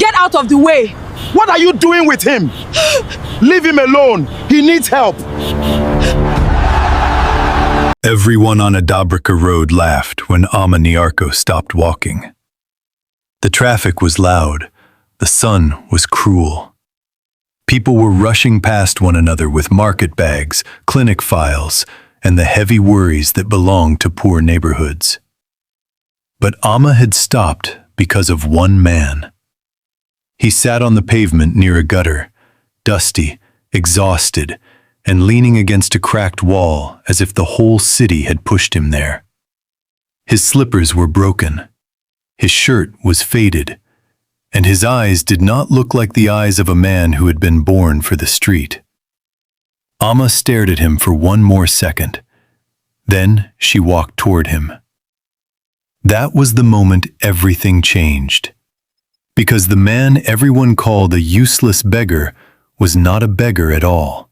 Get out of the way. What are you doing with him? Leave him alone. He needs help. Everyone on Adabrika Road laughed when Ama Nyarko stopped walking. The traffic was loud. The sun was cruel. People were rushing past one another with market bags, clinic files, and the heavy worries that belonged to poor neighborhoods. But Ama had stopped because of one man. He sat on the pavement near a gutter, dusty, exhausted, and leaning against a cracked wall as if the whole city had pushed him there. His slippers were broken. His shirt was faded, and his eyes did not look like the eyes of a man who had been born for the street. Ama stared at him for one more second. Then she walked toward him. That was the moment everything changed. Because the man everyone called a useless beggar was not a beggar at all.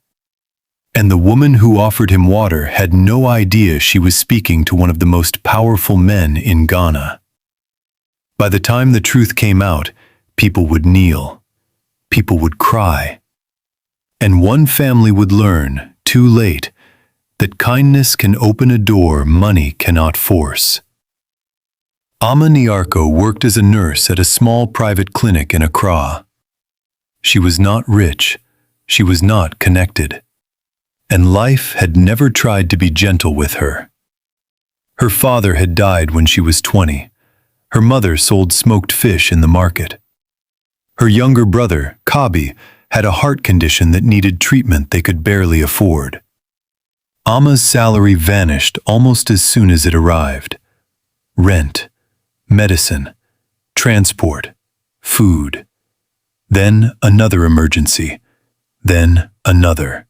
And the woman who offered him water had no idea she was speaking to one of the most powerful men in Ghana. By the time the truth came out, people would kneel. People would cry. And one family would learn, too late, that kindness can open a door money cannot force. Ama Nyarko worked as a nurse at a small private clinic in Accra. She was not rich. She was not connected. And life had never tried to be gentle with her. Her father had died when she was 20. Her mother sold smoked fish in the market. Her younger brother, Kabi, had a heart condition that needed treatment they could barely afford. Ama's salary vanished almost as soon as it arrived. Rent, medicine, transport, food. Then another emergency. Then another.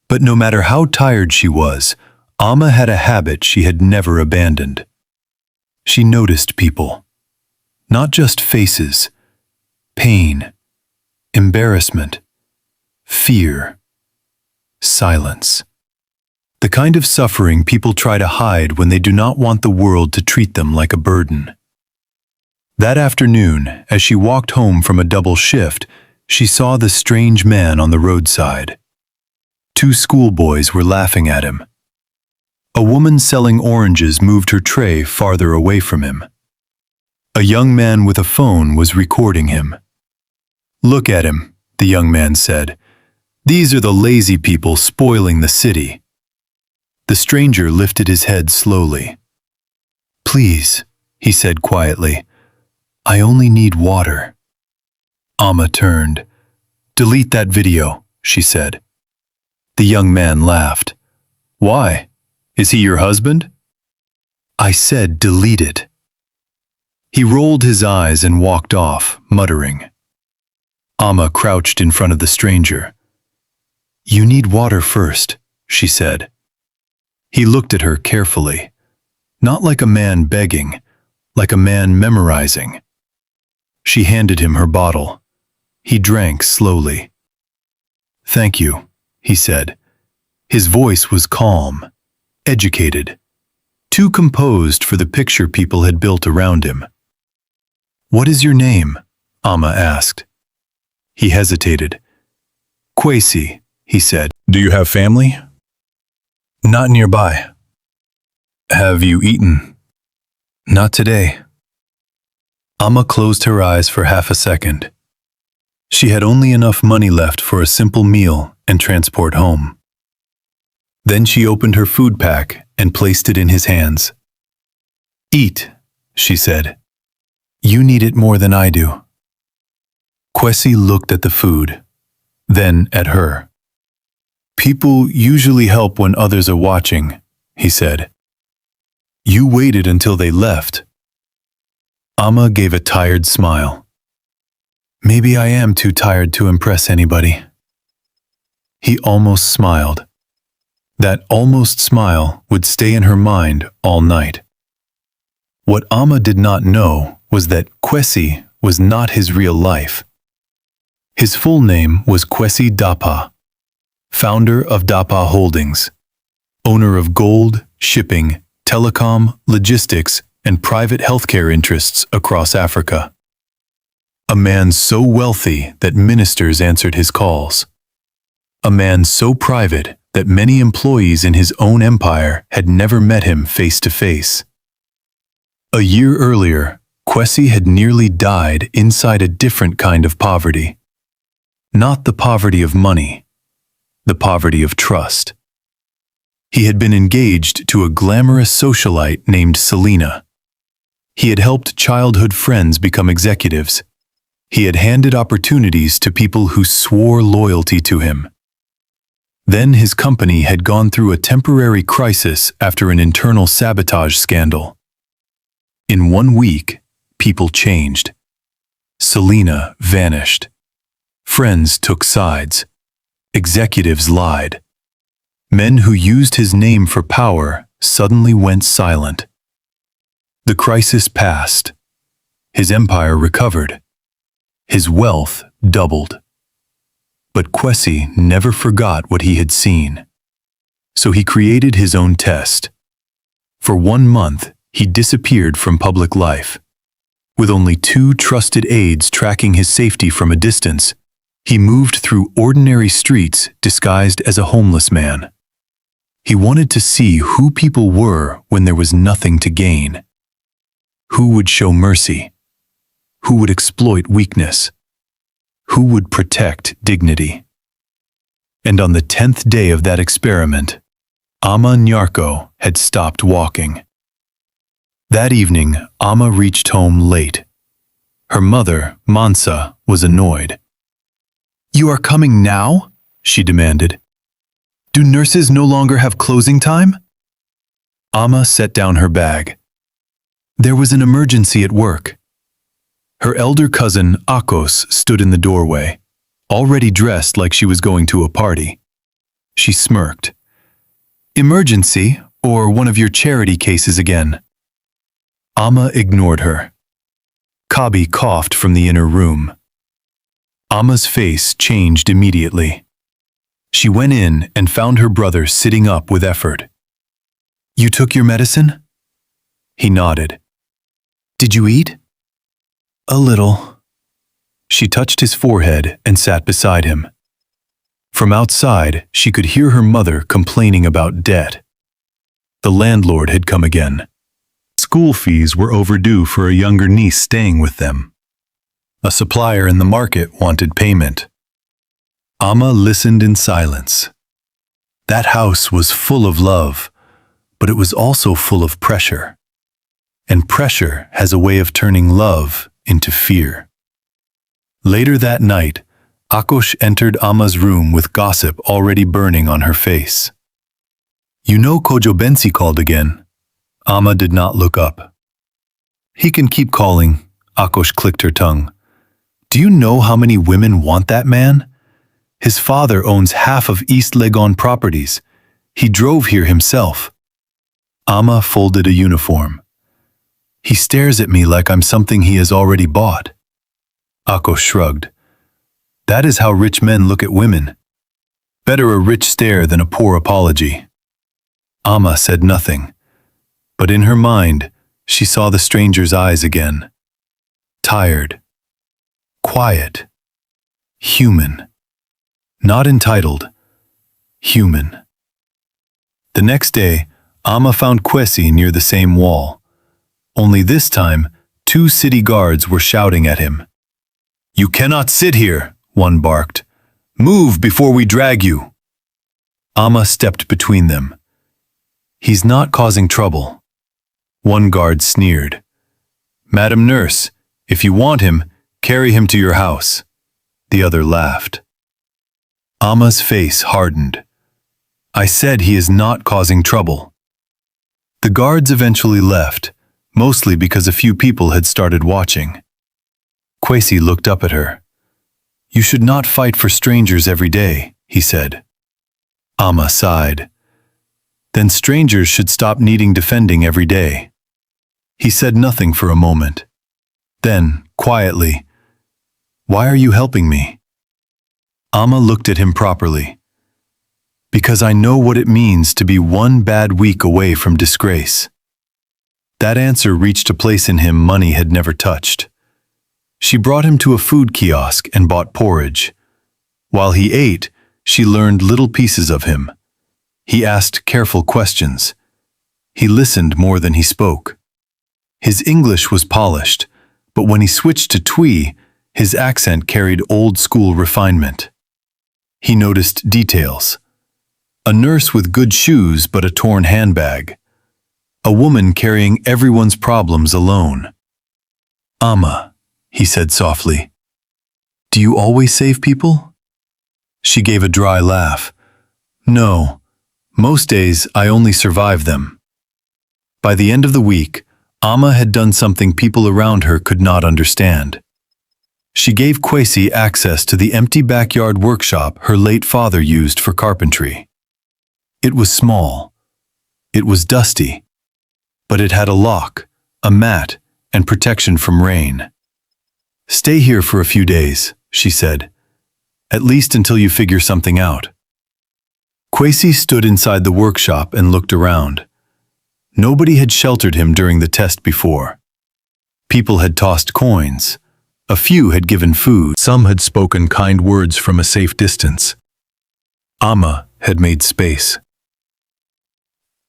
But no matter how tired she was, Ama had a habit she had never abandoned. She noticed people. Not just faces. Pain, embarrassment, fear, silence. The kind of suffering people try to hide when they do not want the world to treat them like a burden. That afternoon, as she walked home from a double shift, she saw the strange man on the roadside. 2 schoolboys were laughing at him. A woman selling oranges moved her tray farther away from him. A young man with a phone was recording him. "Look at him," the young man said. "These are the lazy people spoiling the city." The stranger lifted his head slowly. "Please," he said quietly, "I only need water." Ama turned. "Delete that video," she said. The young man laughed. "Why? Is he your husband?" "I said delete it." He rolled his eyes and walked off, muttering. Ama crouched in front of the stranger. "You need water first," she said. He looked at her carefully, not like a man begging, like a man memorizing. She handed him her bottle. He drank slowly. "Thank you," he said. His voice was calm, educated, too composed for the picture people had built around him. "What is your name?" Ama asked. He hesitated. "Kwesi," he said. "Do you have family?" "Not nearby." "Have you eaten?" "Not today." Ama closed her eyes for half a second. She had only enough money left for a simple meal and transport home. Then she opened her food pack and placed it in his hands. "Eat," she said. "You need it more than I do." Kwesi looked at the food, then at her. "People usually help when others are watching," he said. "You waited until they left." Ama gave a tired smile. "Maybe I am too tired to impress anybody." He almost smiled. That almost smile would stay in her mind all night. What Ama did not know was that Kwesi was not his real life. His full name was Kwesi Dapaah, founder of Dapaah Holdings, owner of gold, shipping, telecom, logistics, and private healthcare interests across Africa. A man so wealthy that ministers answered his calls. A man so private that many employees in his own empire had never met him face to face. A year earlier, Kwesi had nearly died inside a different kind of poverty. Not the poverty of money, the poverty of trust. He had been engaged to a glamorous socialite named Selena. He had helped childhood friends become executives. He had handed opportunities to people who swore loyalty to him. Then his company had gone through a temporary crisis after an internal sabotage scandal. In 1 week, people changed. Selena vanished. Friends took sides. Executives lied. Men who used his name for power suddenly went silent. The crisis passed. His empire recovered. His wealth doubled. But Kwesi never forgot what he had seen. So he created his own test. For 1 month, he disappeared from public life. With only 2 trusted aides tracking his safety from a distance, he moved through ordinary streets disguised as a homeless man. He wanted to see who people were when there was nothing to gain. Who would show mercy? Who would exploit weakness? Who would protect dignity? And on the 10th day of that experiment, Ama Nyarko had stopped walking. That evening, Ama reached home late. Her mother, Mansa, was annoyed. "You are coming now?" she demanded. "Do nurses no longer have closing time?" Ama set down her bag. There was an emergency at work. Her elder cousin, Akos, stood in the doorway, already dressed like she was going to a party. She smirked. "Emergency, or one of your charity cases again?" Ama ignored her. Kabi coughed from the inner room. Ama's face changed immediately. She went in and found her brother sitting up with effort. "You took your medicine?" He nodded. "Did you eat?" "A little." She touched his forehead and sat beside him. From outside, she could hear her mother complaining about debt. The landlord had come again. School fees were overdue for a younger niece staying with them. A supplier in the market wanted payment. Ama listened in silence. That house was full of love, but it was also full of pressure. And pressure has a way of turning love into fear. Later that night, Akos entered Ama's room with gossip already burning on her face. "You know Kojo Bensi called again." Ama did not look up. "He can keep calling," Akos clicked her tongue. "Do you know how many women want that man? His father owns half of East Legon properties. He drove here himself." Ama folded a uniform. "He stares at me like I'm something he has already bought." Akos shrugged. "That is how rich men look at women. Better a rich stare than a poor apology." Ama said nothing, but in her mind, she saw the stranger's eyes again. Tired. Quiet. Human. Not entitled. Human. The next day, Ama found Kwesi near the same wall. Only this time, 2 city guards were shouting at him. "You cannot sit here," one barked. "Move before we drag you." Ama stepped between them. "He's not causing trouble." One guard sneered. "Madam Nurse, if you want him, carry him to your house." The other laughed. Ama's face hardened. "I said he is not causing trouble." The guards eventually left, mostly because a few people had started watching. Kwesi looked up at her. "You should not fight for strangers every day," he said. Ama sighed. "Then strangers should stop needing defending every day." He said nothing for a moment. Then, quietly, "Why are you helping me?" Ama looked at him properly. "Because I know what it means to be 1 bad week away from disgrace." That answer reached a place in him money had never touched. She brought him to a food kiosk and bought porridge. While he ate, she learned little pieces of him. He asked careful questions. He listened more than he spoke. His English was polished, but when he switched to Twi, his accent carried old-school refinement. He noticed details. A nurse with good shoes but a torn handbag. A woman carrying everyone's problems alone. "Ama," he said softly, "do you always save people?" She gave a dry laugh. "No, most days I only survive them." By the end of the week, Ama had done something people around her could not understand. She gave Kwesi access to the empty backyard workshop her late father used for carpentry. It was small. It was dusty. But it had a lock, a mat, and protection from rain. "Stay here for a few days," she said, "at least until you figure something out." Kwesi stood inside the workshop and looked around. Nobody had sheltered him during the test before. People had tossed coins. A few had given food. Some had spoken kind words from a safe distance. Ama had made space.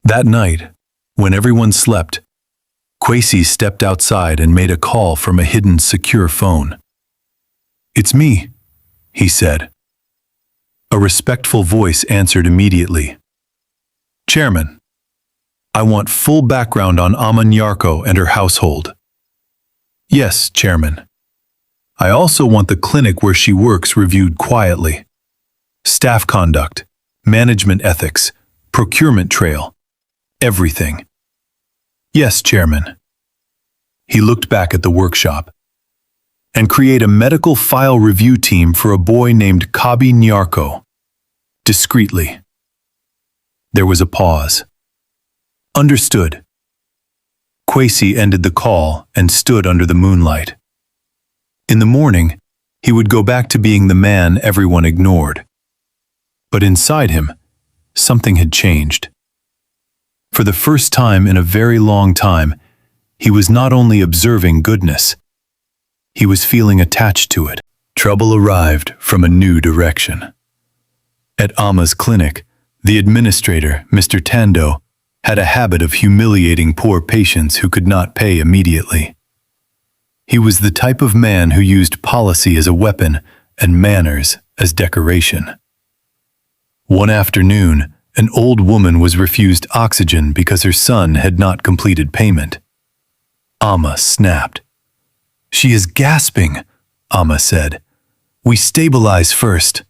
That night, when everyone slept, Kwesi stepped outside and made a call from a hidden secure phone. "It's me," he said. A respectful voice answered immediately. "Chairman, I want full background on Ama Nyarko and her household." "Yes, Chairman. I also want the clinic where she works reviewed quietly. Staff conduct, management ethics, procurement trail, everything." "Yes, Chairman." He looked back at the workshop. "And create a medical file review team for a boy named Ama Nyarko. Discreetly." There was a pause. "Understood." Kwesi ended the call and stood under the moonlight. In the morning, he would go back to being the man everyone ignored. But inside him, something had changed. For the first time in a very long time, he was not only observing goodness, he was feeling attached to it. Trouble arrived from a new direction. At Ama's clinic, the administrator, Mr. Tando, had a habit of humiliating poor patients who could not pay immediately. He was the type of man who used policy as a weapon and manners as decoration. One afternoon, an old woman was refused oxygen because her son had not completed payment. Ama snapped. "She is gasping," Ama said. "We stabilize first."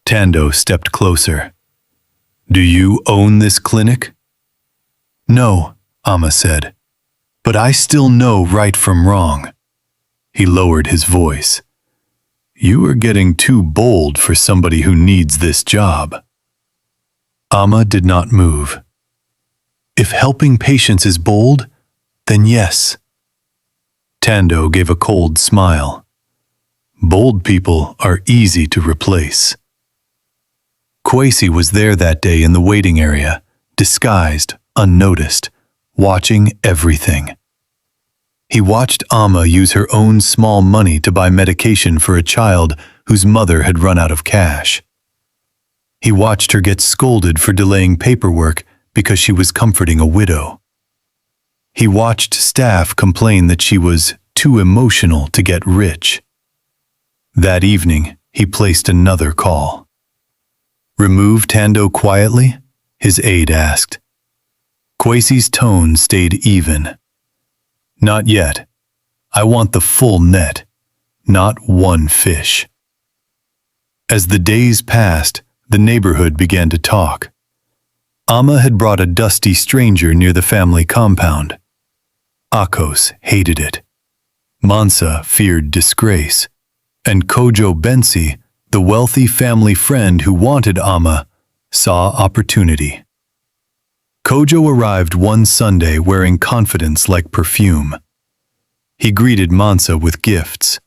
Tando stepped closer. "Do you own this clinic?" "No," Ama said, "but I still know right from wrong." He lowered his voice. "You are getting too bold for somebody who needs this job." Ama did not move. "If helping patients is bold, then yes." Tando gave a cold smile. "Bold people are easy to replace." Kwesi was there that day in the waiting area, disguised, unnoticed, watching everything. He watched Ama use her own small money to buy medication for a child whose mother had run out of cash. He watched her get scolded for delaying paperwork because she was comforting a widow. He watched staff complain that she was too emotional to get rich. That evening, he placed another call. "Remove Tando quietly?" his aide asked. Kwesi's tone stayed even. "Not yet. I want the full net, not one fish." As the days passed, the neighborhood began to talk. Ama had brought a dusty stranger near the family compound. Akos hated it. Mansa feared disgrace. And Kojo Bensi, the wealthy family friend who wanted Ama, saw opportunity. Kojo arrived one Sunday wearing confidence like perfume. He greeted Mansa with gifts.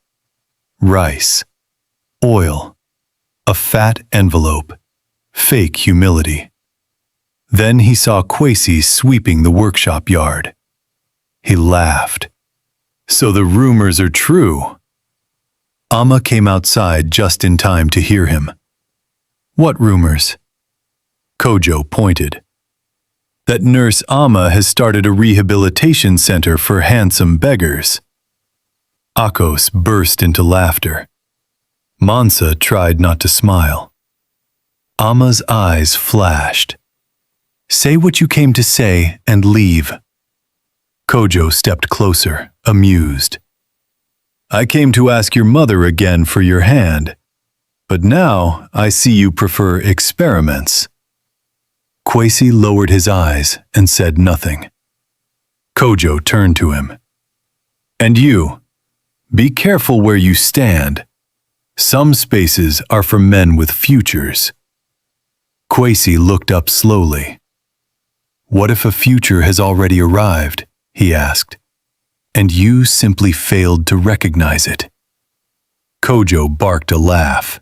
Rice, oil, a fat envelope, fake humility. Then he saw Kwesi sweeping the workshop yard. He laughed. So the rumors are true. Ama came outside just in time to hear him. What rumors? Kojo pointed. That nurse Ama has started a rehabilitation center for handsome beggars. Akos burst into laughter. Mansa tried not to smile. Ama's eyes flashed. Say what you came to say and leave. Kojo stepped closer, amused. I came to ask your mother again for your hand, but now I see you prefer experiments. Kwesi lowered his eyes and said nothing. Kojo turned to him. And you, be careful where you stand. Some spaces are for men with futures. Kwesi looked up slowly. What if a future has already arrived? He asked, and you simply failed to recognize it. Kojo barked a laugh.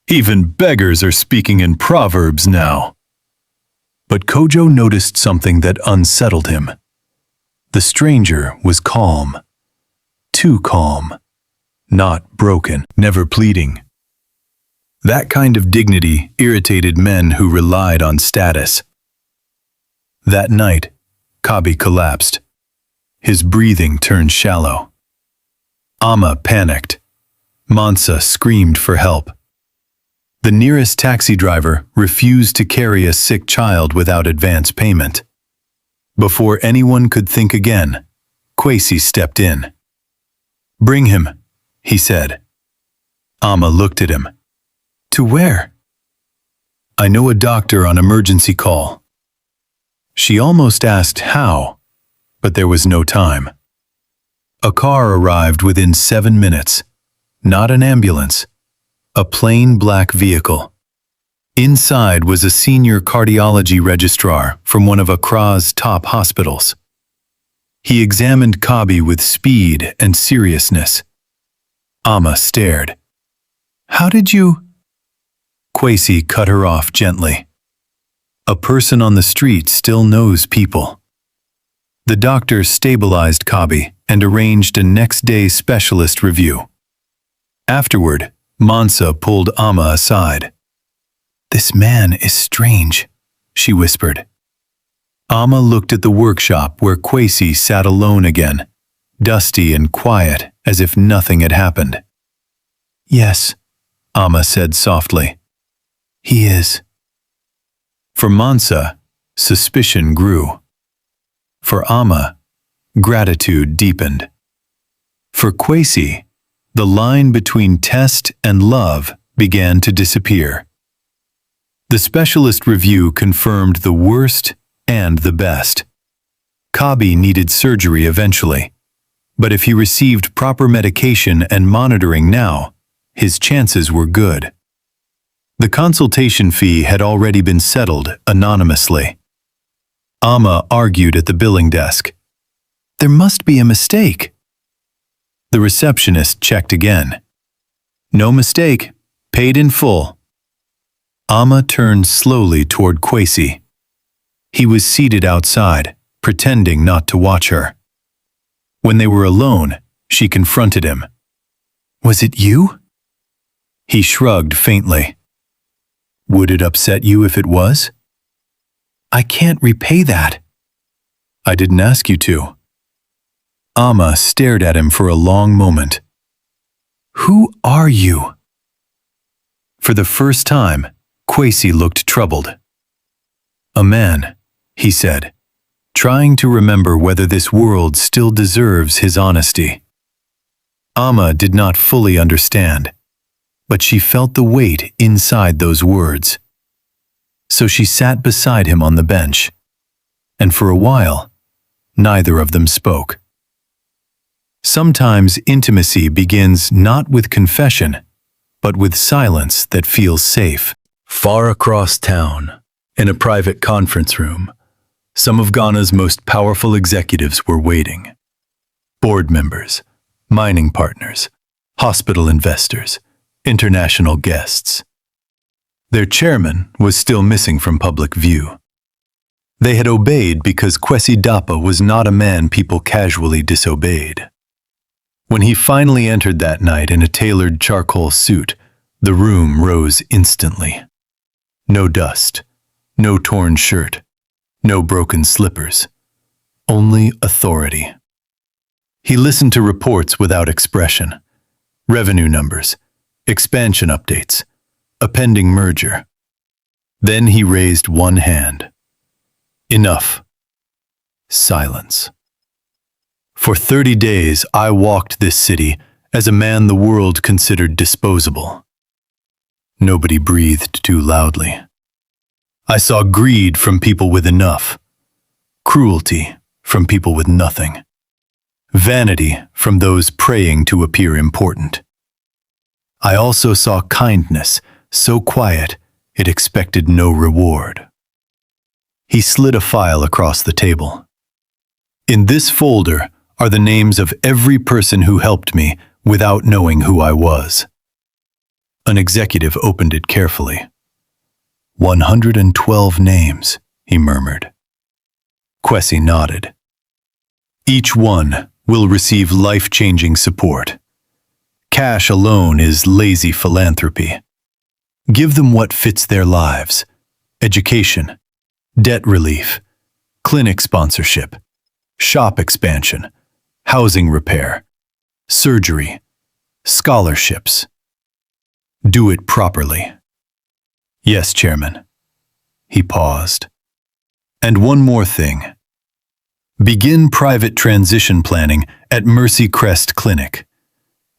Even beggars are speaking in proverbs now. But Kojo noticed something that unsettled him. The stranger was calm. Too calm. Not broken, never pleading. That kind of dignity irritated men who relied on status. That night, Kabi collapsed. His breathing turned shallow. Ama panicked. Mansa screamed for help. The nearest taxi driver refused to carry a sick child without advance payment. Before anyone could think again, Kwesi stepped in. Bring him, he said. Ama looked at him. To where? I know a doctor on emergency call. She almost asked how, but there was no time. A car arrived within 7 minutes. Not an ambulance. A plain black vehicle. Inside was a senior cardiology registrar from one of Accra's top hospitals. He examined Kabi with speed and seriousness. Ama stared. How did you? Kwesi cut her off gently. A person on the street still knows people. The doctor stabilized Kabi and arranged a next-day specialist review. Afterward, Mansa pulled Ama aside. This man is strange, she whispered. Ama looked at the workshop where Kwesi sat alone again, dusty and quiet as if nothing had happened. Yes, Ama said softly. He is. For Mansa, suspicion grew. For Ama, gratitude deepened. For Kwesi, the line between test and love began to disappear. The specialist review confirmed the worst and the best. Kabi needed surgery eventually, but if he received proper medication and monitoring now, his chances were good. The consultation fee had already been settled anonymously. Ama argued at the billing desk. There must be a mistake. The receptionist checked again. No mistake, paid in full. Ama turned slowly toward Kwesi. He was seated outside, pretending not to watch her. When they were alone, she confronted him. Was it you? He shrugged faintly. Would it upset you if it was? I can't repay that. I didn't ask you to. Ama stared at him for a long moment. Who are you? For the first time, Kwesi looked troubled. A man, he said, trying to remember whether this world still deserves his honesty. Ama did not fully understand, but she felt the weight inside those words. So she sat beside him on the bench, and for a while, neither of them spoke. Sometimes intimacy begins not with confession, but with silence that feels safe. Far across town, in a private conference room, some of Ghana's most powerful executives were waiting. Board members, mining partners, hospital investors, international guests. Their chairman was still missing from public view. They had obeyed because Kwesi Dapaah was not a man people casually disobeyed. When he finally entered that night in a tailored charcoal suit, the room rose instantly. No dust, no torn shirt, no broken slippers, only authority. He listened to reports without expression, revenue numbers, expansion updates, a pending merger. Then he raised one hand. Enough. Silence. For 30 days, I walked this city as a man the world considered disposable. Nobody breathed too loudly. I saw greed from people with enough, cruelty from people with nothing, vanity from those praying to appear important. I also saw kindness so quiet it expected no reward. He slid a file across the table. In this folder are the names of every person who helped me without knowing who I was. An executive opened it carefully. 112 names, he murmured. Kwesi nodded. Each one will receive life-changing support. Cash alone is lazy philanthropy. Give them what fits their lives: education, debt relief, clinic sponsorship, shop expansion, housing repair, surgery, scholarships. Do it properly. Yes, Chairman. He paused. And one more thing. Begin private transition planning at Mercy Crest Clinic.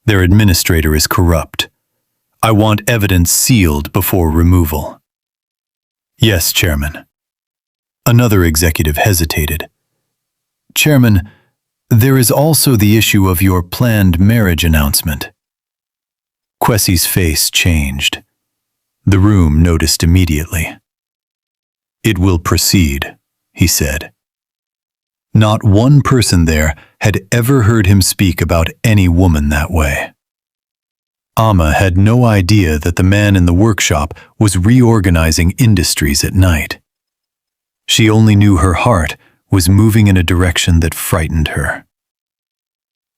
Their administrator is corrupt. I want evidence sealed before removal. Yes, Chairman. Another executive hesitated. Chairman, there is also the issue of your planned marriage announcement. Kwesi's face changed. The room noticed immediately. It will proceed, he said. Not one person there had ever heard him speak about any woman that way. Ama had no idea that the man in the workshop was reorganizing industries at night. She only knew her heart was moving in a direction that frightened her.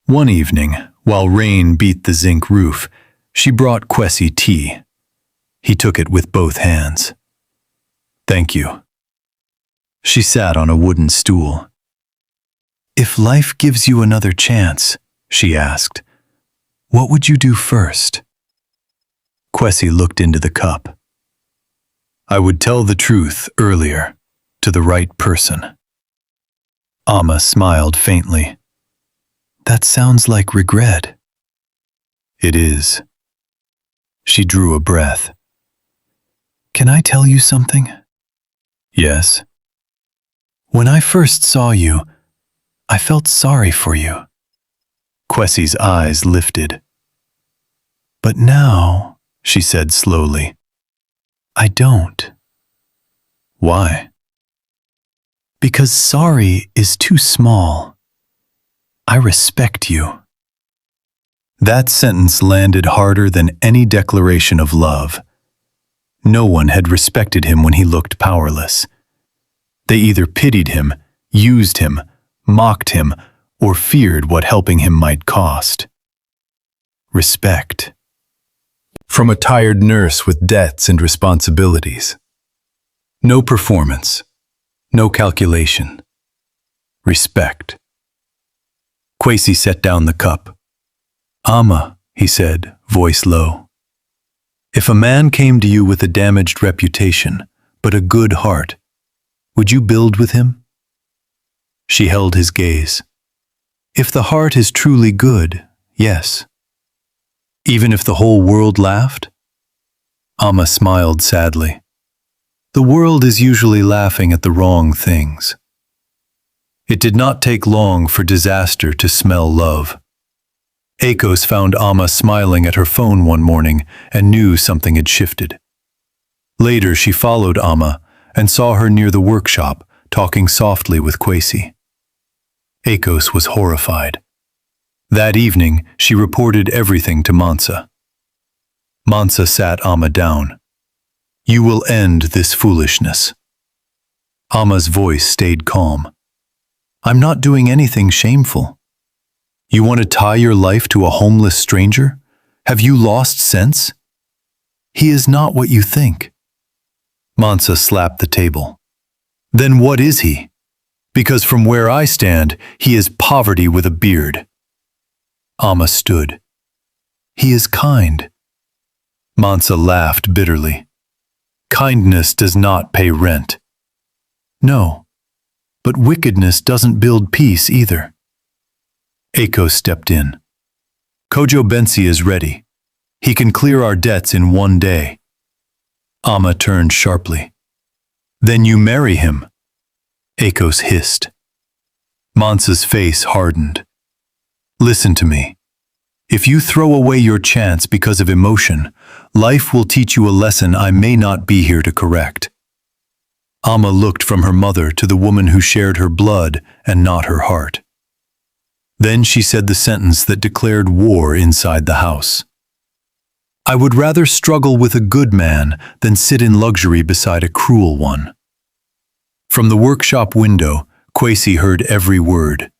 One evening, while rain beat the zinc roof, she brought Kwesi tea. He took it with both hands. Thank you. She sat on a wooden stool. If life gives you another chance, she asked, what would you do first? Kwesi looked into the cup. I would tell the truth earlier, to the right person. Ama smiled faintly. That sounds like regret. It is. She drew a breath. Can I tell you something? Yes. When I first saw you, I felt sorry for you. Kwesi's eyes lifted. But now, she said slowly, I don't. Why? Because sorry is too small. I respect you. That sentence landed harder than any declaration of love. No one had respected him when he looked powerless. They either pitied him, used him, mocked him, or feared what helping him might cost. Respect. From a tired nurse with debts and responsibilities. No performance. No calculation. Respect. Kwesi set down the cup. Ama, he said, voice low. If a man came to you with a damaged reputation, but a good heart, would you build with him? She held his gaze. If the heart is truly good, yes. Even if the whole world laughed? Ama smiled sadly. The world is usually laughing at the wrong things. It did not take long for disaster to smell love. Akos found Ama smiling at her phone one morning and knew something had shifted. Later she followed Ama and saw her near the workshop talking softly with Kwesi. Akos was horrified. That evening she reported everything to Mansa. Mansa sat Ama down. You will end this foolishness. Ama's voice stayed calm. I'm not doing anything shameful. You want to tie your life to a homeless stranger? Have you lost sense? He is not what you think. Mansa slapped the table. Then what is he? Because from where I stand, he is poverty with a beard. Ama stood. He is kind. Mansa laughed bitterly. Kindness does not pay rent. No, but wickedness doesn't build peace either. Ako stepped in. Kojo Bensi is ready. He can clear our debts in 1 day. Ama turned sharply. Then you marry him. Akos hissed. Mansa's face hardened. Listen to me. If you throw away your chance because of emotion, life will teach you a lesson I may not be here to correct. Ama looked from her mother to the woman who shared her blood and not her heart. Then she said the sentence that declared war inside the house. I would rather struggle with a good man than sit in luxury beside a cruel one. From the workshop window, Kwesi heard every word,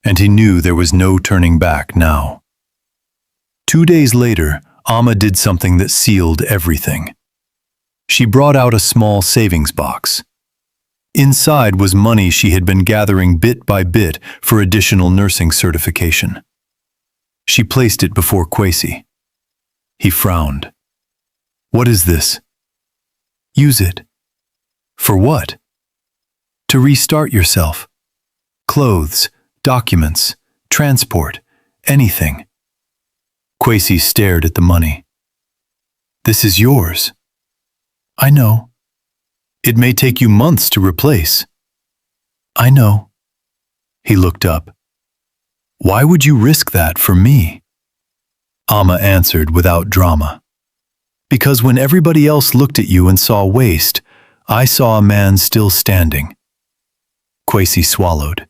and he knew there was no turning back now. 2 days later, Ama did something that sealed everything. She brought out a small savings box. Inside was money she had been gathering bit by bit for additional nursing certification. She placed it before Kwesi. He frowned. What is this? Use it. For what? To restart yourself. Clothes, documents, transport, anything. Kwesi stared at the money. This is yours. I know. It may take you months to replace. I know. He looked up. Why would you risk that for me? Ama answered without drama. Because when everybody else looked at you and saw waste, I saw a man still standing. Kwesi swallowed.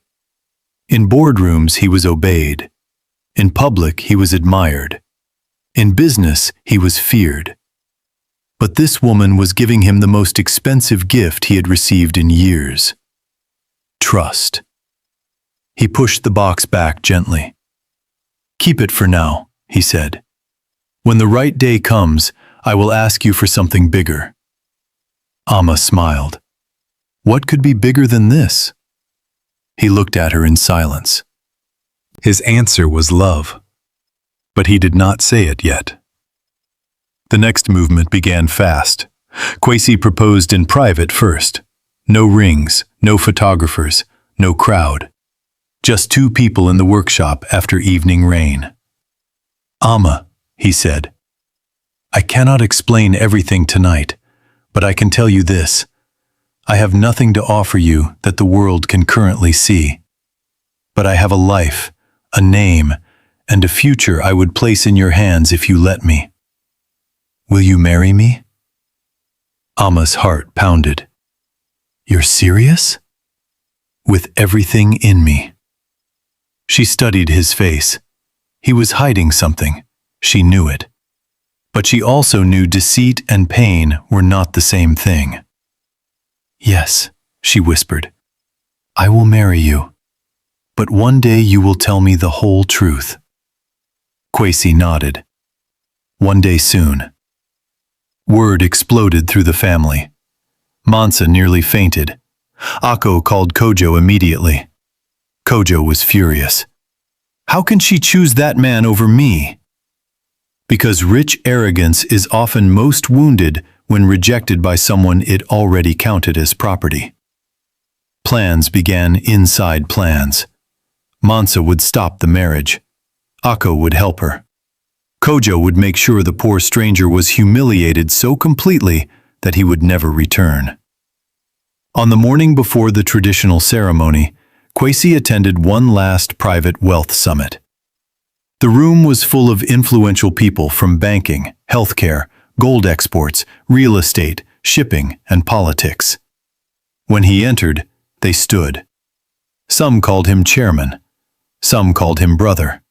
In boardrooms he was obeyed. In public he was admired. In business he was feared. But this woman was giving him the most expensive gift he had received in years. Trust. He pushed the box back gently. Keep it for now, he said. When the right day comes, I will ask you for something bigger. Ama smiled. What could be bigger than this? He looked at her in silence. His answer was love, but he did not say it yet. The next movement began fast. Kwesi proposed in private first. No rings, no photographers, no crowd. Just 2 people in the workshop after evening rain. Ama, he said, I cannot explain everything tonight, but I can tell you this. I have nothing to offer you that the world can currently see. But I have a life, a name, and a future I would place in your hands if you let me. Will you marry me? Ama's heart pounded. You're serious? With everything in me. She studied his face. He was hiding something. She knew it. But she also knew deceit and pain were not the same thing. Yes, she whispered. I will marry you. But one day you will tell me the whole truth. Kwesi nodded. One day soon. Word exploded through the family. Mansa nearly fainted. Ako called Kojo immediately. Kojo was furious. How can she choose that man over me? Because rich arrogance is often most wounded when rejected by someone it already counted as property. Plans began inside plans. Mansa would stop the marriage. Ako would help her. Kojo would make sure the poor stranger was humiliated so completely that he would never return. On the morning before the traditional ceremony, Kwesi attended one last private wealth summit. The room was full of influential people from banking, healthcare, gold exports, real estate, shipping, and politics. When he entered, they stood. Some called him chairman. Some called him brother.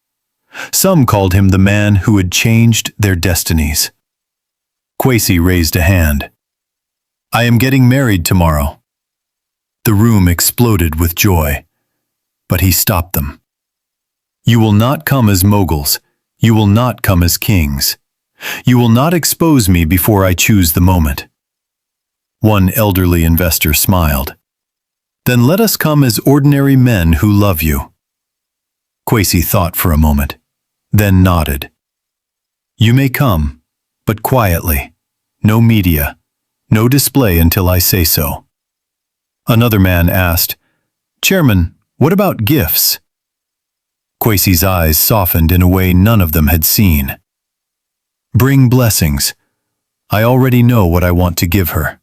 Some called him the man who had changed their destinies. Kwesi raised a hand. I am getting married tomorrow. The room exploded with joy, but he stopped them. You will not come as moguls. You will not come as kings. You will not expose me before I choose the moment. One elderly investor smiled. Then let us come as ordinary men who love you. Kwesi thought for a moment, then nodded. You may come, but quietly. No media. No display until I say so. Another man asked, Chairman, what about gifts? Kwesi's eyes softened in a way none of them had seen. Bring blessings. I already know what I want to give her.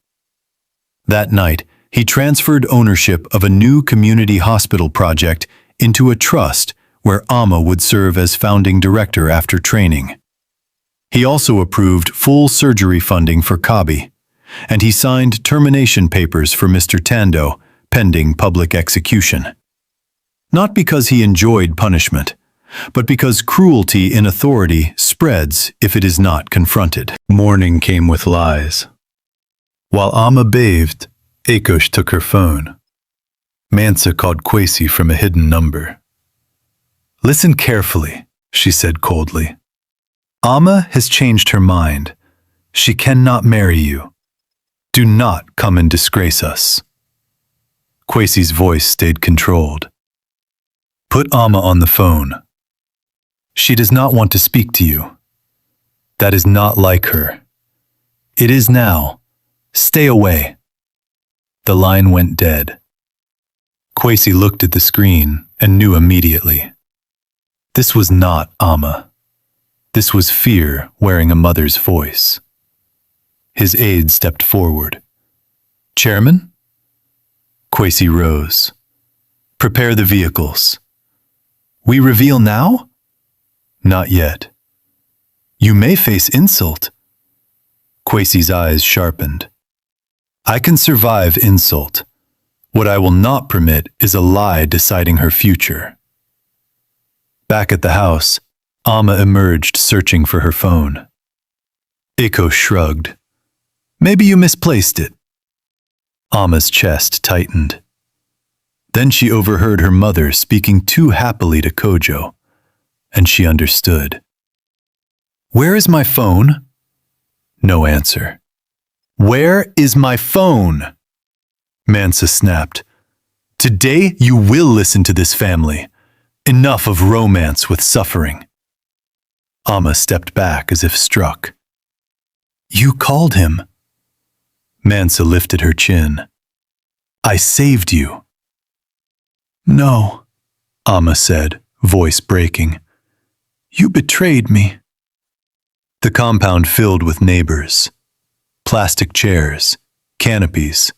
That night, he transferred ownership of a new community hospital project into a trust where Ama would serve as founding director after training. He also approved full surgery funding for Kabi, and he signed termination papers for Mr. Tando, pending public execution. Not because he enjoyed punishment, but because cruelty in authority spreads if it is not confronted. Morning came with lies. While Ama bathed, Akosh took her phone. Mansa called Kwesi from a hidden number. Listen carefully, she said coldly. Ama has changed her mind. She cannot marry you. Do not come and disgrace us. Kwesi's voice stayed controlled. Put Ama on the phone. She does not want to speak to you. That is not like her. It is now. Stay away. The line went dead. Kwesi looked at the screen and knew immediately. This was not Ama. This was fear wearing a mother's voice. His aide stepped forward. Chairman? Kwesi rose. Prepare the vehicles. We reveal now? Not yet. You may face insult. Kwesi's eyes sharpened. I can survive insult. What I will not permit is a lie deciding her future. Back at the house, Ama emerged searching for her phone. Akosh shrugged. Maybe you misplaced it. Ama's chest tightened. Then she overheard her mother speaking too happily to Kojo, and she understood. Where is my phone? No answer. Where is my phone? Mansa snapped. Today you will listen to this family. Enough of romance with suffering. Ama stepped back as if struck. You called him. Mansa lifted her chin. I saved you. No, Ama said, voice breaking. You betrayed me. The compound filled with neighbors. Plastic chairs, canopies,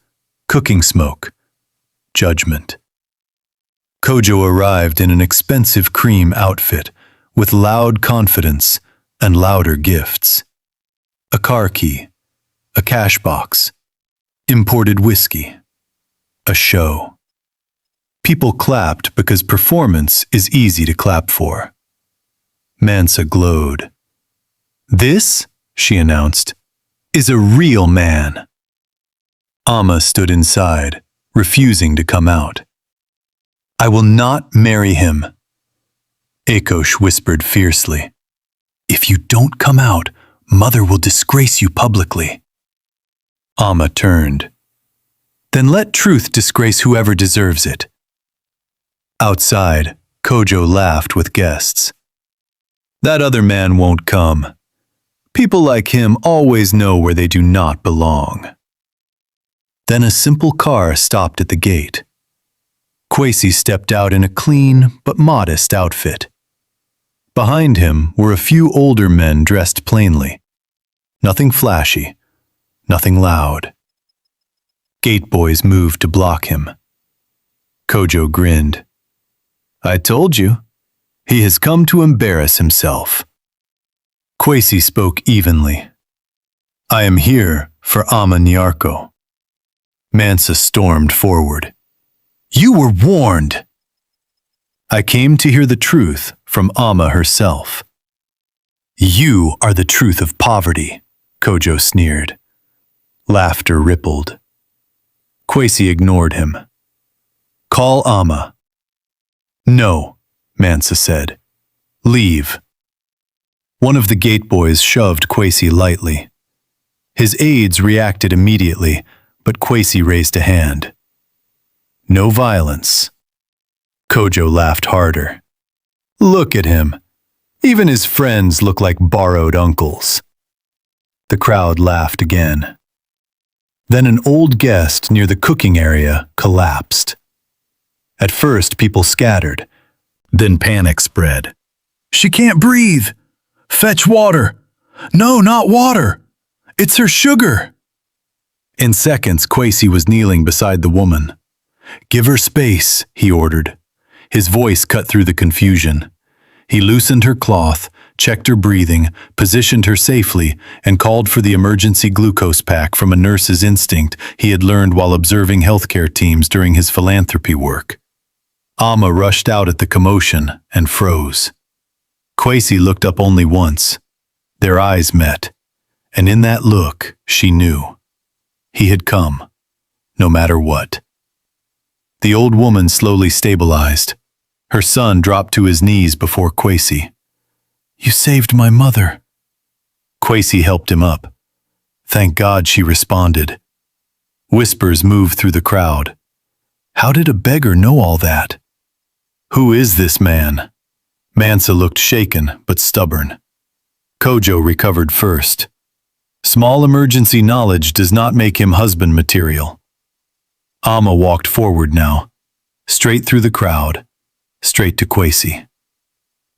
cooking smoke, judgment. Kojo arrived in an expensive cream outfit with loud confidence and louder gifts. A car key, a cash box, imported whiskey, a show. People clapped because performance is easy to clap for. Mansa glowed. This, she announced, is a real man. Ama stood inside, refusing to come out. I will not marry him. Akosh whispered fiercely. If you don't come out, Mother will disgrace you publicly. Ama turned. Then let truth disgrace whoever deserves it. Outside, Kojo laughed with guests. That other man won't come. People like him always know where they do not belong. Then a simple car stopped at the gate. Kwesi stepped out in a clean but modest outfit. Behind him were a few older men dressed plainly. Nothing flashy, nothing loud. Gate boys moved to block him. Kojo grinned. I told you, he has come to embarrass himself. Kwesi spoke evenly. I am here for Ama Nyarko. Mansa stormed forward. You were warned. I came to hear the truth from Ama herself. You are the truth of poverty, Kojo sneered. Laughter rippled. Kwesi ignored him. Call Ama. No, Mansa said. Leave. One of the gate boys shoved Kwesi lightly. His aides reacted immediately, but Kwesi raised a hand. No violence. Kojo laughed harder. Look at him. Even his friends look like borrowed uncles. The crowd laughed again. Then an old guest near the cooking area collapsed. At first, people scattered. Then panic spread. She can't breathe. Fetch water. No, not water. It's her sugar. In seconds, Kwesi was kneeling beside the woman. Give her space, he ordered. His voice cut through the confusion. He loosened her cloth, checked her breathing, positioned her safely, and called for the emergency glucose pack from a nurse's instinct he had learned while observing healthcare teams during his philanthropy work. Ama rushed out at the commotion and froze. Kwesi looked up only once. Their eyes met, and in that look, she knew. He had come, no matter what. The old woman slowly stabilized. Her son dropped to his knees before Kwesi. You saved my mother. Kwesi helped him up. Thank God, she responded. Whispers moved through the crowd. How did a beggar know all that? Who is this man? Mansa looked shaken but stubborn. Kojo recovered first. Small emergency knowledge does not make him husband material. Ama walked forward now, straight through the crowd, straight to Kwesi.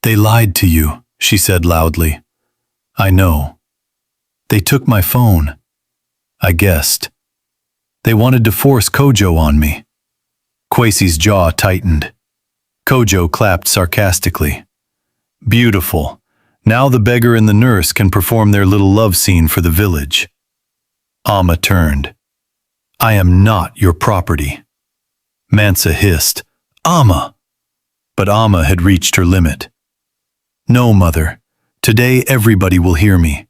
They lied to you, she said loudly. I know. They took my phone. I guessed. They wanted to force Kojo on me. Kwesi's jaw tightened. Kojo clapped sarcastically. Beautiful. Now the beggar and the nurse can perform their little love scene for the village. Ama turned. I am not your property. Mansa hissed. Ama! But Ama had reached her limit. No, mother. Today everybody will hear me.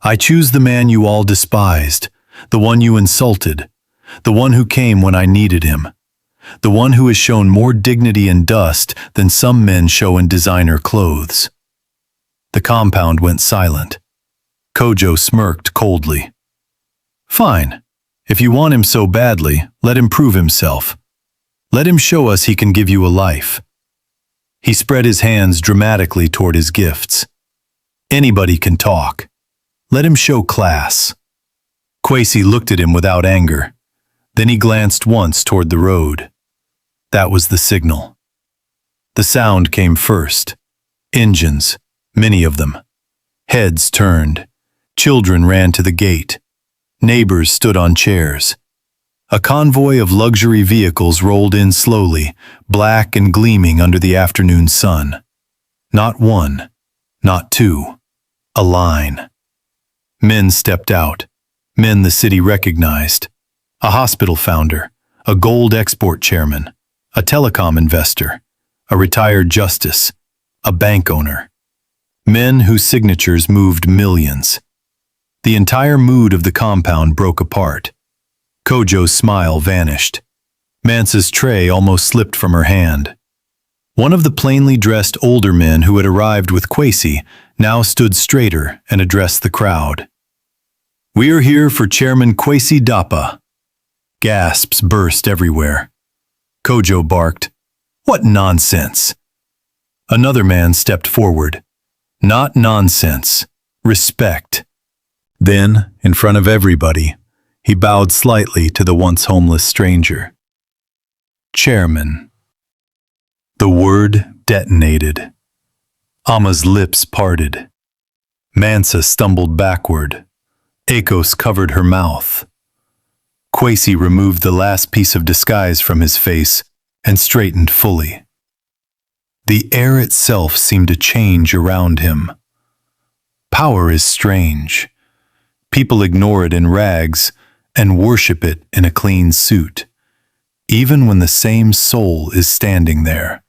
I choose the man you all despised, the one you insulted, the one who came when I needed him, the one who has shown more dignity in dust than some men show in designer clothes. The compound went silent. Kojo smirked coldly. Fine. If you want him so badly, let him prove himself. Let him show us he can give you a life. He spread his hands dramatically toward his gifts. Anybody can talk. Let him show class. Kwesi looked at him without anger. Then he glanced once toward the road. That was the signal. The sound came first. Engines, many of them. Heads turned. Children ran to the gate. Neighbors stood on chairs. A convoy of luxury vehicles rolled in slowly, black and gleaming under the afternoon sun. Not one, not two, a line. Men stepped out, men the city recognized. A hospital founder, a gold export chairman, a telecom investor, a retired justice, a bank owner. Men whose signatures moved millions. The entire mood of the compound broke apart. Kojo's smile vanished. Mansa's tray almost slipped from her hand. One of the plainly dressed older men who had arrived with Kwesi now stood straighter and addressed the crowd. We are here for Chairman Kwesi Dapaah. Gasps burst everywhere. Kojo barked, What nonsense! Another man stepped forward. Not nonsense. Respect. Then, in front of everybody, he bowed slightly to the once homeless stranger. Chairman. The word detonated. Ama's lips parted. Mansa stumbled backward. Akos covered her mouth. Kwesi removed the last piece of disguise from his face and straightened fully. The air itself seemed to change around him. Power is strange. People ignore it in rags and worship it in a clean suit, even when the same soul is standing there.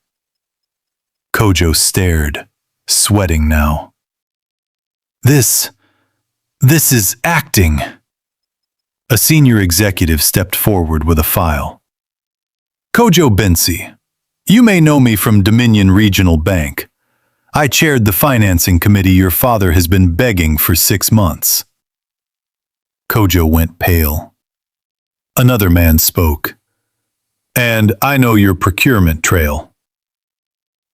Kojo stared, sweating now. This is acting. A senior executive stepped forward with a file. Kojo Bensi, you may know me from Dominion Regional Bank. I chaired the financing committee your father has been begging for 6 months. Kojo went pale. Another man spoke. And I know your procurement trail.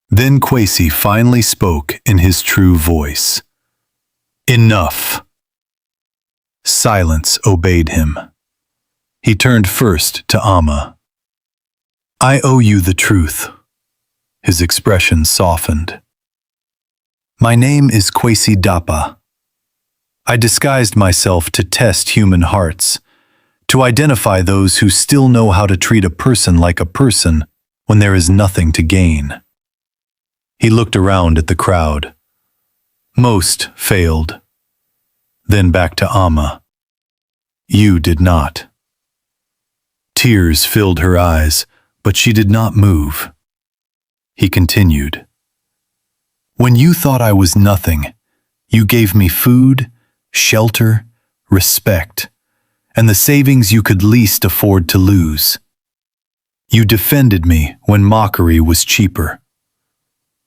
Then Kwesi finally spoke in his true voice. Enough. Silence obeyed him. He turned first to Ama. I owe you the truth. His expression softened. My name is Kwesi Dapaah. I disguised myself to test human hearts, to identify those who still know how to treat a person like a person when there is nothing to gain. He looked around at the crowd. Most failed. Then back to Ama. You did not. Tears filled her eyes, but she did not move. He continued. When you thought I was nothing, you gave me food, shelter, respect, and the savings you could least afford to lose. You defended me when mockery was cheaper.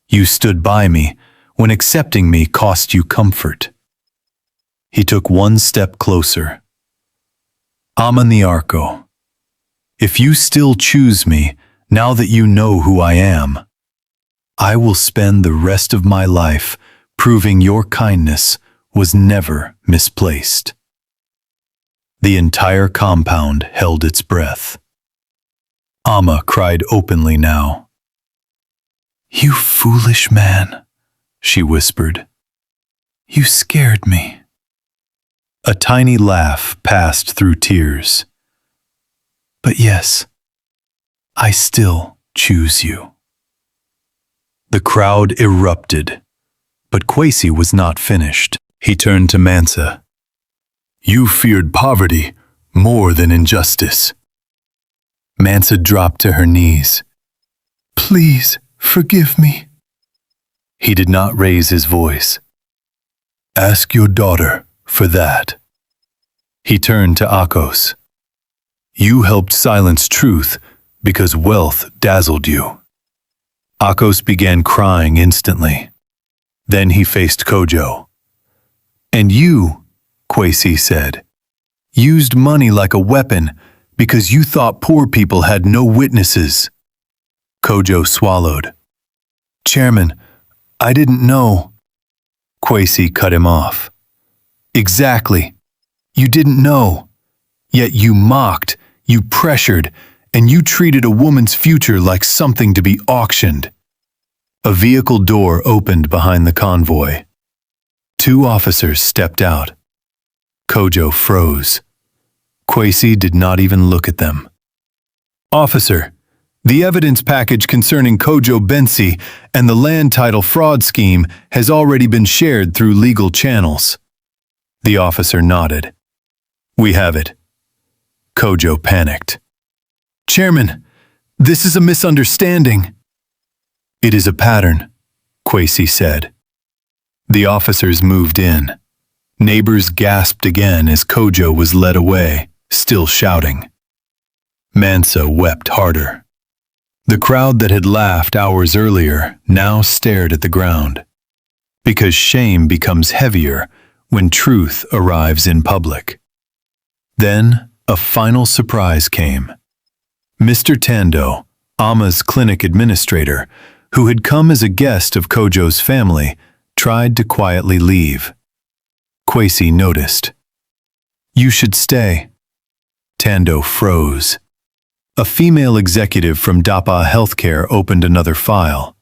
You stood by me when accepting me cost you comfort. He took one step closer. Ama Nyarko, if you still choose me now that you know who I am, I will spend the rest of my life proving your kindness was never misplaced. The entire compound held its breath. Ama cried openly now. You foolish man, she whispered. You scared me. A tiny laugh passed through tears. But yes, I still choose you. The crowd erupted, but Kwesi was not finished. He turned to Mansa. You feared poverty more than injustice. Mansa dropped to her knees. Please forgive me. He did not raise his voice. Ask your daughter for that. He turned to Akos. You helped silence truth because wealth dazzled you. Akos began crying instantly. Then he faced Kojo. And you, Kwesi said, used money like a weapon because you thought poor people had no witnesses. Kojo swallowed. Chairman, I didn't know. Kwesi cut him off. Exactly. You didn't know. Yet you mocked, you pressured, and you treated a woman's future like something to be auctioned. A vehicle door opened behind the convoy. 2 officers stepped out. Kojo froze. Kwesi did not even look at them. Officer, the evidence package concerning Kojo Bensi and the land title fraud scheme has already been shared through legal channels. The officer nodded. We have it. Kojo panicked. Chairman, this is a misunderstanding. It is a pattern, Kwesi said. The officers moved in. Neighbors gasped again as Kojo was led away, still shouting. Mansa wept harder. The crowd that had laughed hours earlier now stared at the ground. Because shame becomes heavier when truth arrives in public. Then a final surprise came. Mr. Tando, Ama's clinic administrator, who had come as a guest of Kojo's family, tried to quietly leave. Kwesi noticed. You should stay. Tando froze. A female executive from Dapaah Healthcare opened another file.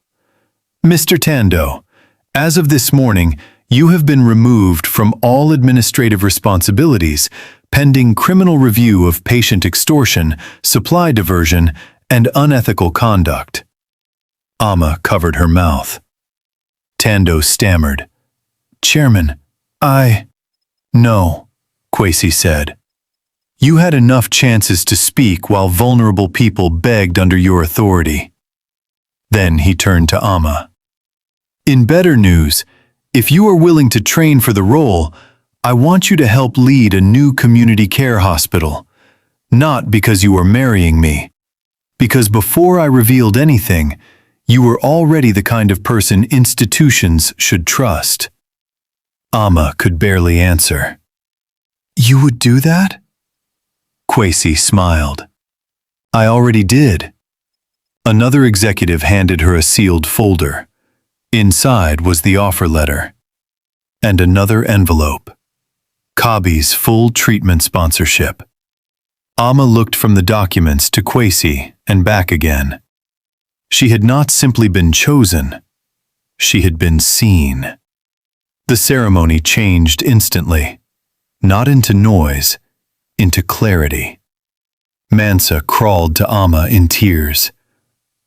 Mr. Tando, as of this morning, you have been removed from all administrative responsibilities pending criminal review of patient extortion, supply diversion, and unethical conduct. Ama covered her mouth. Tando stammered. Chairman, No, Kwesi said. You had enough chances to speak while vulnerable people begged under your authority. Then he turned to Ama. In better news, if you are willing to train for the role, I want you to help lead a new community care hospital. Not because you are marrying me. Because before I revealed anything, You were already the kind of person institutions should trust. Ama could barely answer. You would do that? Kwesi smiled. I already did. Another executive handed her a sealed folder. Inside was the offer letter. And another envelope. Kabi's full treatment sponsorship. Ama looked from the documents to Kwesi and back again. She had not simply been chosen. She had been seen. The ceremony changed instantly. Not into noise, into clarity. Mansa crawled to Ama in tears.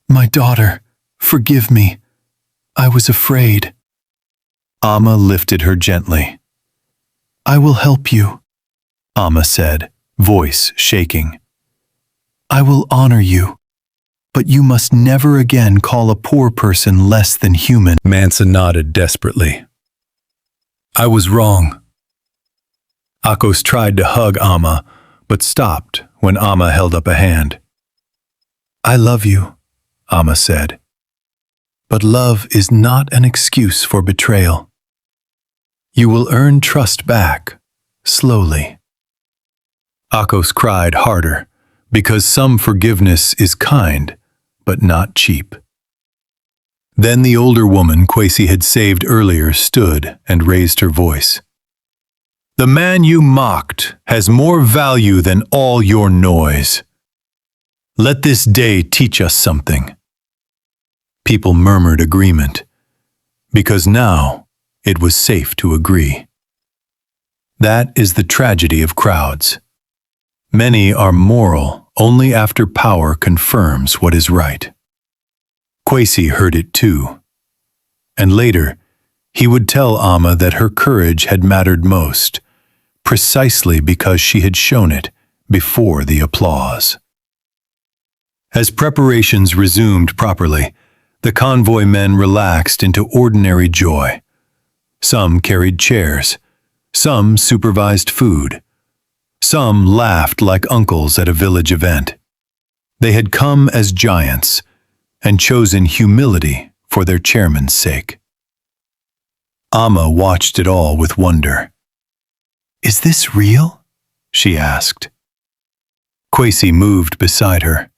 My daughter, forgive me. I was afraid. Ama lifted her gently. I will help you, Ama said, voice shaking. I will honor you, but you must never again call a poor person less than human. Mansa nodded desperately. I was wrong. Akos tried to hug Ama, but stopped when Ama held up a hand. I love you, Ama said. But love is not an excuse for betrayal. You will earn trust back, slowly. Akos cried harder, because some forgiveness is kind, but not cheap. Then the older woman Kwesi had saved earlier stood and raised her voice. The man you mocked has more value than all your noise. Let this day teach us something. People murmured agreement, because now it was safe to agree. That is the tragedy of crowds. Many are moral only after power confirms what is right. Kwesi heard it too. And later, he would tell Ama that her courage had mattered most, precisely because she had shown it before the applause. As preparations resumed properly, the convoy men relaxed into ordinary joy. Some carried chairs, some supervised food, some laughed like uncles at a village event. They had come as giants and chosen humility for their chairman's sake. Ama watched it all with wonder. Is this real? She asked. Kwesi moved beside her.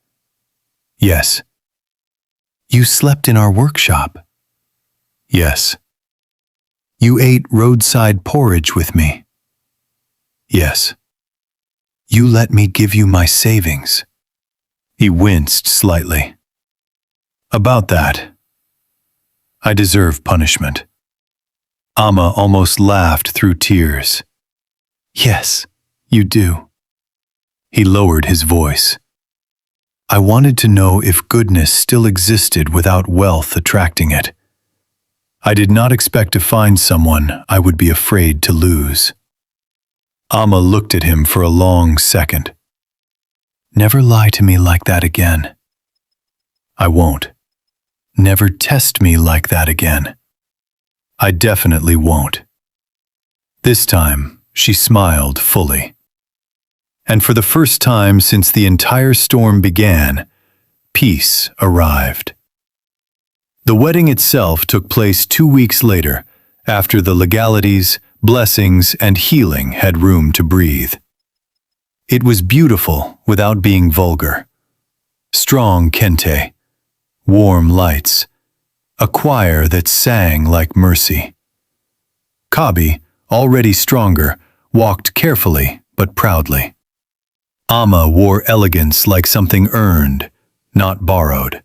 Yes. You slept in our workshop. Yes. You ate roadside porridge with me. Yes. You let me give you my savings. He winced slightly. About that, I deserve punishment. Ama almost laughed through tears. Yes, you do. He lowered his voice. I wanted to know if goodness still existed without wealth attracting it. I did not expect to find someone I would be afraid to lose. Ama looked at him for a long second. Never lie to me like that again. I won't. Never test me like that again. I definitely won't. This time, she smiled fully. And for the first time since the entire storm began, peace arrived. The wedding itself took place 2 weeks later, after the legalities, blessings, and healing had room to breathe. It was beautiful without being vulgar. Strong kente, warm lights, a choir that sang like mercy. Kabi, already stronger, walked carefully but proudly. Ama wore elegance like something earned, not borrowed.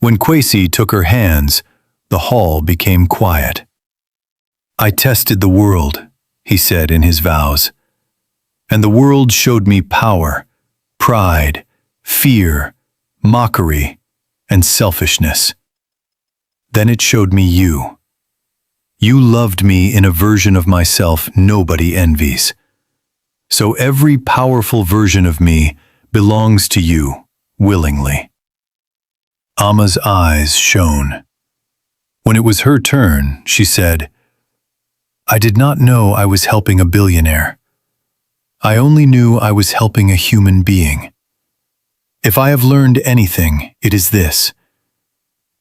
When Kwesi took her hands, the hall became quiet. I tested the world, he said in his vows, and the world showed me power, pride, fear, mockery, and selfishness. Then it showed me you. You loved me in a version of myself nobody envies. So every powerful version of me belongs to you, willingly. Ama's eyes shone. When it was her turn, she said, I did not know I was helping a billionaire. I only knew I was helping a human being. If I have learned anything, it is this.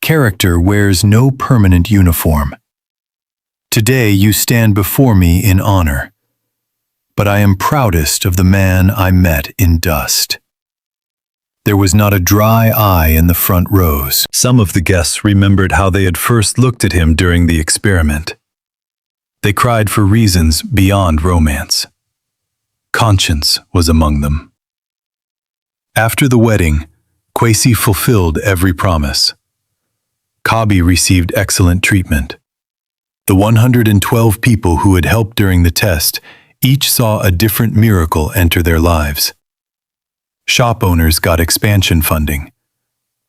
Character wears no permanent uniform. Today you stand before me in honor, but I am proudest of the man I met in dust. There was not a dry eye in the front rows. Some of the guests remembered how they had first looked at him during the experiment. They cried for reasons beyond romance. Conscience was among them. After the wedding, Kwesi fulfilled every promise. Kabi received excellent treatment. The 112 people who had helped during the test each saw a different miracle enter their lives. Shop owners got expansion funding.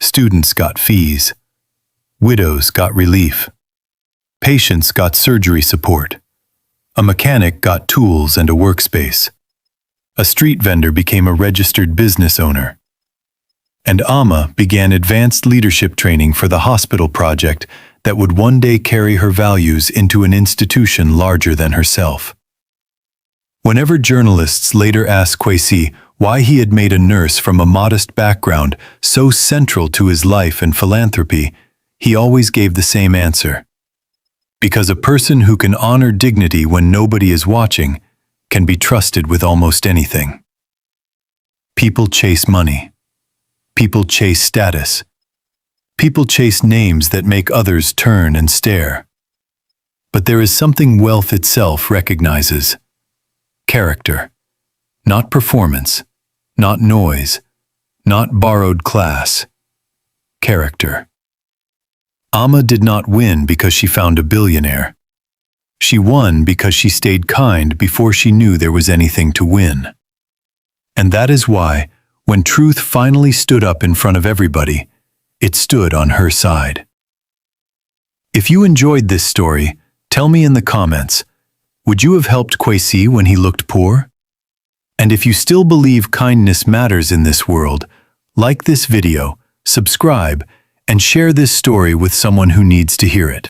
Students got fees. Widows got relief. Patients got surgery support. A mechanic got tools and a workspace. A street vendor became a registered business owner. And Ama began advanced leadership training for the hospital project that would one day carry her values into an institution larger than herself. Whenever journalists later asked Kwesi why he had made a nurse from a modest background so central to his life and philanthropy, he always gave the same answer. Because a person who can honor dignity when nobody is watching can be trusted with almost anything. People chase money. People chase status. People chase names that make others turn and stare. But there is something wealth itself recognizes. Character. Not performance. Not noise. Not borrowed class. Character. Ama did not win because she found a billionaire. She won because she stayed kind before she knew there was anything to win. And that is why, when truth finally stood up in front of everybody, it stood on her side. If you enjoyed this story, tell me in the comments, would you have helped Kwesi when he looked poor? And if you still believe kindness matters in this world, like this video, subscribe, and share this story with someone who needs to hear it.